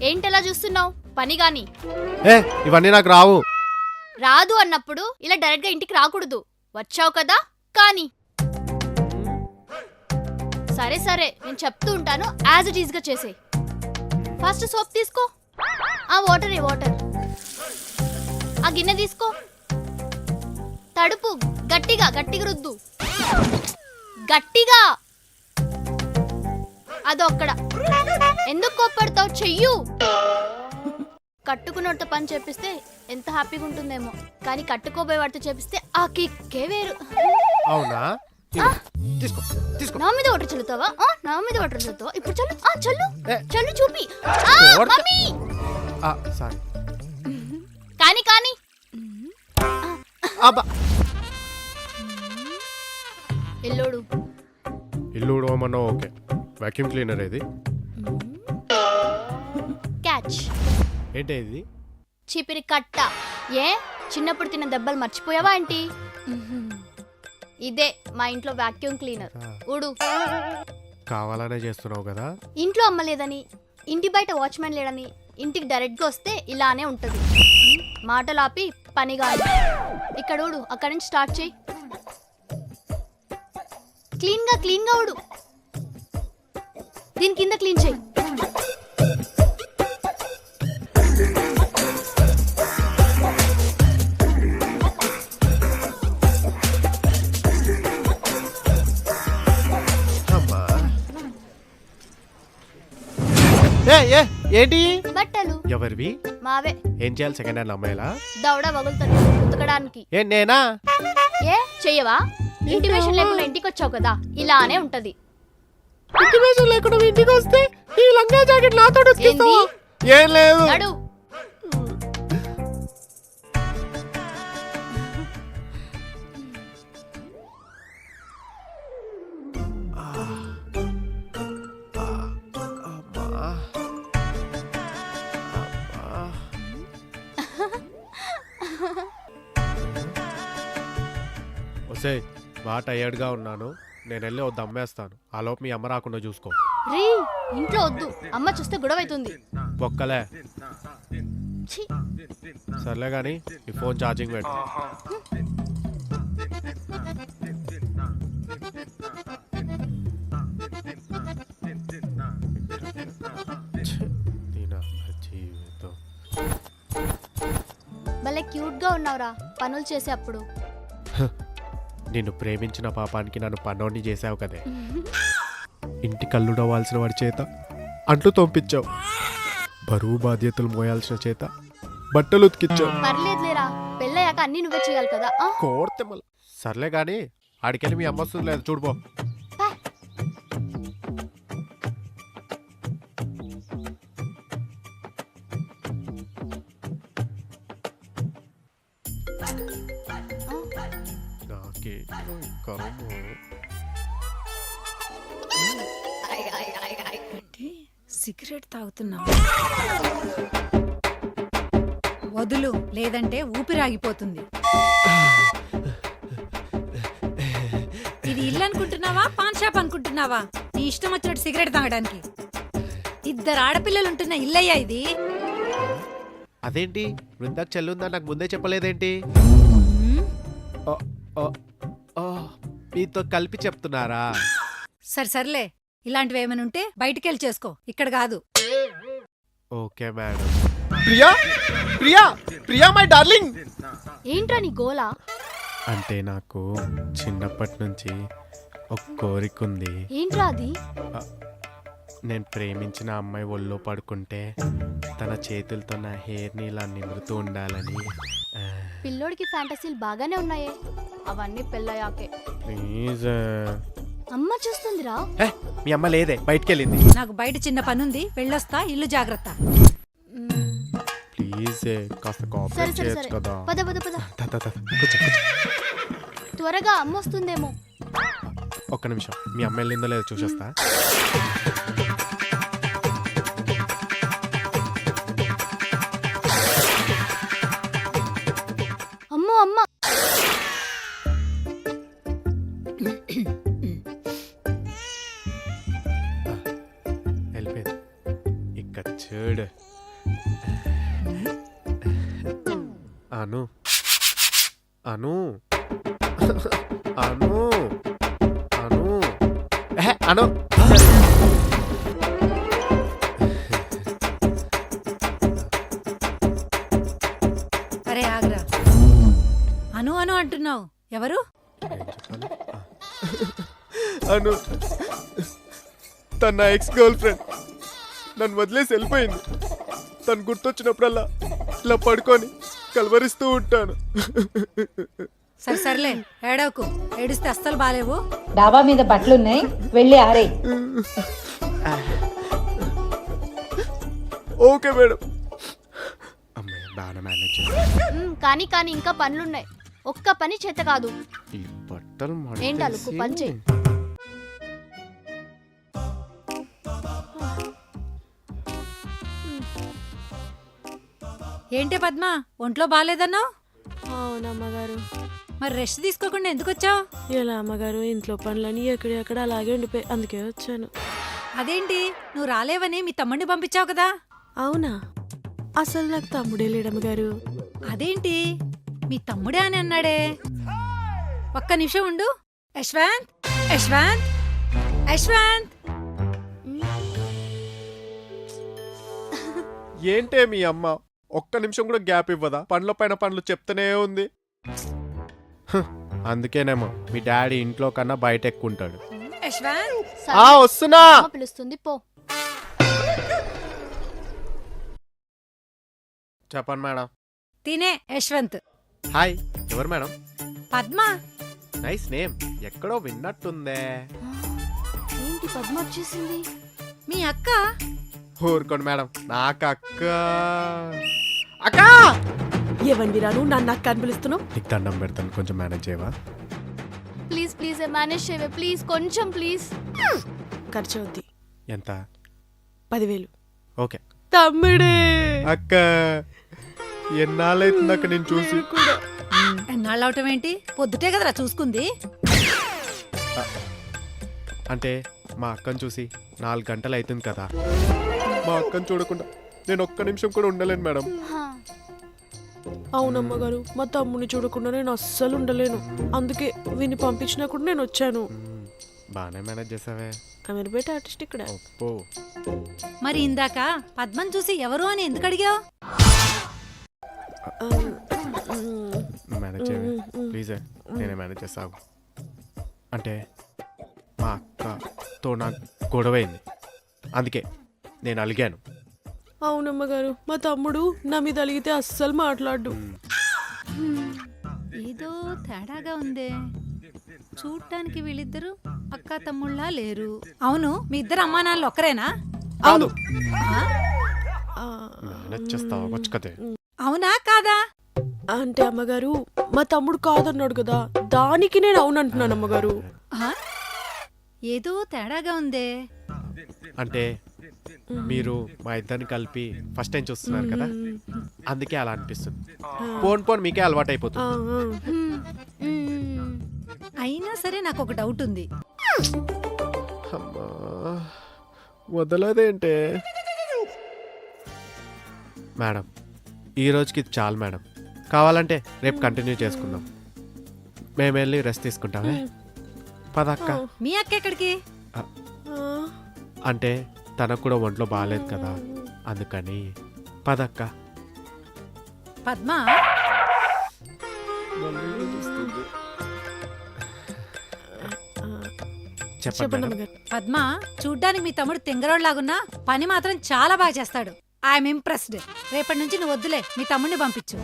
ఏంటలా చూస్తున్నావు? పని గాని. ఇవన్నీ నాకు రావు. రాదు అన్నప్పుడు ఇలా డైరెక్ట్ గా ఇంటికి రాకూడదు. వచ్చావు కదా కానీ. సరే సరే నేను చెప్తూ ఉంటాను, యాజ్ ఇట్ ఈజ్ గా చేసే. ఫస్ట్ సోప్ తీసుకో. ఆ వాటర్ ఆ గిన్నె తీసుకో. తడుపు, గట్టిగా గట్టిగా రుద్దు, గట్టిగా. అదొక్కడ. ఎందుకు కోప్పడతావు? చెయ్యు. కట్టుకున్నట్టు పని చేపిస్తే ఎంత హ్యాపీగా ఉంటుందేమో, కానీ కట్టుకోబోయే వాడితో చేపిస్తే ఆ కిక్కే వేరు. అవునా? తీసుకో తీసుకో. నా మీద వాటర్ చల్లుతావా? నా మీద వాటర్ చల్లుతావా? ఇప్పుడు చల్లు. చల్లు చల్లు చూపి. Mummy sorry. కానీ కానీ ఎల్లోడు ఇల్లు ఉడవమన్నా ఓకే. వాక్యూమ్ క్లీనర్ ఇది. క్యాచ్. ఏంటి ఇది? చీపిరి కట్ట. ఏ చిన్నప్పుడు తిన్న దెబ్బలు మర్చిపోయావా ఏంటి? ఇదే మా ఇంట్లో వాక్యూమ్ క్లీనర్. ఊడు. కావాలనే చేస్తున్నావు కదా. ఇంట్లో అమ్మలేదని, ఇంటి బయట వాచ్మెన్ లేడని, ఇంటికి డైరెక్ట్ గా వస్తే ఇలానే ఉంటది. మాటలు ఆపి పనిగా. ఇక్కడ ఊడు. అక్కడి నుంచి స్టార్ట్ చేయి. క్లీన్ గా ఊడు. దీని కింద క్లీన్ చేయి. ఏంటి? బట్టలు ఎవరివి? మావే. ఏం చేయాలి? సెకండ్ హ్యాండ్ అమ్మాయిలా? దౌడ వగులుతుంది ఉతకడానికి. నేనా? చెయ్యవా? ఇంటిమేషన్ లేకుండా ఇంటికి వచ్చావు కదా, ఇలానే ఉంటది. ఇంటిమేషన్ లేకుండా ఇంటికి వస్తే ఈ లంగా జాకెట్ నాతో ఉతికిస్తావా? ఏం లేదు. నడు. ఒసే బాగా టయర్డ్గా ఉన్నాను, నేను వెళ్ళి వద్దు అమ్మేస్తాను. ఆ లోపు మీ అమ్మ రాకుండా చూసుకో. రీ ఇంట్లో వద్దు, అమ్మ చూస్తే గొడవ అవుతుంది. బొక్కలే. సర్లే కానీ ఈ ఫోన్ ఛార్జింగ్ పెట్టు. భలే క్యూట్ గా ఉన్నావురా పనులు చేసే అప్పుడు. నిన్ను ప్రేమించిన పాపానికి నన్ను పన్నోడిని చేసావు కదే. ఇంటి కల్లుడవ్వాల్సిన వాడి చేత అంట్లు తోంపించావు, బరువు బాధ్యతలు మోయాల్సిన చేత బట్టలు ఉతికిచ్చావు. పర్లేదులేరా, పెళ్ళయ్యాక అన్ని నువ్వే చేయాలి కదా. కోర్తే మళ్ళీ. సర్లే కానీ ఆడికెళ్ళి మీ అమ్మ వస్తుంది లేదు చూడుపో. సిగరెట్ తాగుతున్నా, వదులు లేదంటే ఊపిరాగిపోతుంది. ఇది ఇల్లు అనుకుంటున్నావా, పాన్ షాప్ అనుకుంటున్నావా? నీ ఇష్టం వచ్చినట్టు సిగరెట్ తాగడానికి. ఇద్దరు ఆడపిల్లలు ఉంటున్న ఇల్లయ్యా ఇది. అదేంటి వృందాకు చెల్లుందా నాకు ముందే చెప్పలేదేంటి? మీతో కలిపి చెప్తున్నారా? సర్లే, ఇలాంటివి ఏమైనా ఉంటే బయటికెళ్ళి చేసుకో, ఇక్కడ కాదు. Okay madam. Priya Priya Priya my darling. ఏంట్రా నీ గోలా? అంటే నాకు చిన్నప్పటి నుంచి ఒక కోరిక ఉంది. ఏంట్రా అది? నేను ప్రేమించిన అమ్మాయి ఒళ్ళో పడుకుంటే తన చేతులతో నా హెయిర్ని ఇలా నిమురుతూ ఉండాలని. పిల్లోడికి ఫ్యాంటసీలు బాగానే ఉన్నాయే, అవన్నీ పెళ్ళయ్యాకే. ప్లీజ్. అమ్మ చూస్తుందిరా. మీ అమ్మ లేదే, బయటికి వెళ్ళింది. నాకు బయట చిన్న పనుంది, వెళ్ళొస్తా. ఇల్లు జాగ్రత్త. ప్లీజ్ కాస్త కోఆపరేట్ చేయొచ్చు కదా. పద పద పద. త్వరగా అమ్మ వస్తుందేమో. ఒక్క నిమిషం, మీ అమ్మ వెళ్ళిందో లేదో చూసేస్తా. అమ్మో అమ్మ. వెళ్ళిపోయింది. ఇక్కడ చూడు. అను అను అను అను అను అరే ఆగ్రా. అను అను అంటున్నావు, ఎవరు? అను తన ఎక్స్ గర్ల్ ఫ్రెండ్ నన్ను వదిలేసి వెళ్ళిపోయింది. తను గుర్తొచ్చినప్పుడల్లా ఇలా పడుకొని కలవరిస్తూ ఉంటాను. సరే సర్లే, ఏడవకు. ఏడిస్తే అస్సలు బాలేవు. డాబా మీద బట్టలున్నాయి, వెళ్ళి ఆరేయ్. Okay madam. అమ్మాయి బాగా మేనేజ్ చేయాలి. కానీ కానీ ఇంకా పనులున్నాయి. ఒక్క పని చేత కాదు. ఈ బట్టలు ఏంటి అలుకు, పని చెయ్యి. ఏంటే పద్మ, ఒంట్లో బాలేదన్నావు? అవునమ్మగారు. మరి రెస్ట్ తీసుకోకుండా ఎందుకు వచ్చావు? ఇలా అమ్మగారు ఇంట్లో పనులని ఎక్కడెక్కడ అలాగే ఉండిపోయి అందుకే వచ్చాను. అదేంటి, నువ్వు రాలేవని మీ తమ్ముడిని పంపించావు కదా? అవునా? అసలు నాకు తమ్ముడే లేడమ్మగారు. అదేంటి, మీ తమ్ముడే అని అన్నాడే. ఒక్క నిమిషం ఉండు. యశ్వంత్, యశ్వంత్, యశ్వంత్. ఏంటే మీ అమ్మ ఒక్క నిమిషం కూడా గ్యాప్ ఇవ్వదా? పండ్ల పైన పండ్లు చెప్తూనే ఉంది. అందుకేనేమో మీ డాడీ ఇంట్లో కన్నా బయట ఎక్కువ ఉంటాడు. యశ్వంత్, సరే, వస్తున్నా. అమ్మ పిలుస్తుంది, పో. చెప్పండి మేడం. తినే యశ్వంత్. హాయ్, ఎవరు మేడం? పద్మ. నైస్ నేమ్, ఎక్కడో విన్నట్టుందే. ఏంటి పద్మ వచ్చేసింది? మీ అక్క. ఊరుకోండి మేడం, నాకు అక్క. అక్క ఏవండి రాను నన్ను అక్క అని పిలుస్తున్నావు? నీకు దండం పెడతాను, కొంచెం మేనేజ్ చేయవా? ప్లీజ్ ప్లీజ్ మేనేజ్ చేయవే, ప్లీజ్, కొంచెం ప్లీజ్. ఖర్చు అవుద్ది. ఎంత? 10,000. ఓకే. తమ్ముడే. అక్క ఎన్నాళ్ళైతుంది అక్క నేను చూసి. ఎన్నాళ్ళు అవటం ఏంటి? పొద్దుటే కదరా చూసుకుంది. అంటే మా అక్కను చూసి 4 గంటలు అవుతుంది కదా. మా అక్కను చూడకుండా నేను ఒక్క నిమిషం కూడా ఉండలేను మేడం. హా. అవునమ్మగారు, మా తమ్ముడిని చూడకుండా నేను అస్సలు ఉండలేను. అందుకే వీని పంపించినా కూడా నేను వచ్చాను. బాగానే మేనేజ్ చేసావే. అమీర్పేట ఆర్టిస్ట్ ఇక్కడ. ఒప్పో. మరి ఇందాక పద్మని చూసి ఎవరు అని ఎందుకు అడిగావు? మేనేజ్ చేయవే ప్లీజే, నేనే మేనేజ్ చేస్తావు. అంటే మా అక్కతో నాకు గొడవైంది, అందుకే నేను అలిగాను. అవునమ్మగారు, మా తమ్ముడు నా మీద అలిగితే అస్సలు మాట్లాడు. ఏదో తేడాగా ఉందే. చూడటానికి వీళ్ళిద్దరు అక్క తమ్ముళ్ళ లేరు. అవును, మీ ఇద్దరు అమ్మా నాన్నలు ఒక్కరేనా? కాదు. ఆ? మేనేజ్ చేస్తావా? వచ్చు కదే. అవునా కాదా? అంటే అమ్మగారు, మా తమ్ముడు కాదన్నాడు కదా, దానికి నేను అవునంటున్నాను అమ్మగారు. ఆ? ఏదో తేడాగా ఉందే. అంటే మీరు మా ఇద్దరిని కలిపి ఫస్ట్ టైం చూస్తున్నారు కదా, అందుకే అలా అనిపిస్తుంది. పోన్ పోన్ మీకే అలవాటు అయిపోతుంది. అయినా సరే నాకు ఒక డౌట్ ఉంది. అమ్మా వదలదేంటే మేడం, ఈ రోజుకి ఇది చాలు మేడం. కావాలంటే రేపు కంటిన్యూ చేసుకుందాం. మేము వెళ్ళి రెస్ట్ తీసుకుంటామే. పదక్క. మీ అక్క ఎక్కడికి? అంటే తనకు కూడా ఒంట్లో బాగాలేదు కదా, అందుకని. పదక్క. పద్మ, చెప్పండి చెప్పండి మేడం. అమ్మగారు. పద్మ చూడ్డానికి మీ తమ్ముడు తింగరోడ్లాగున్నా పని మాత్రం చాలా బాగా చేస్తాడు. I'm impressed. రేపటి నుంచి నువ్వు వద్దులే, మీ తమ్ముడిని పంపించు.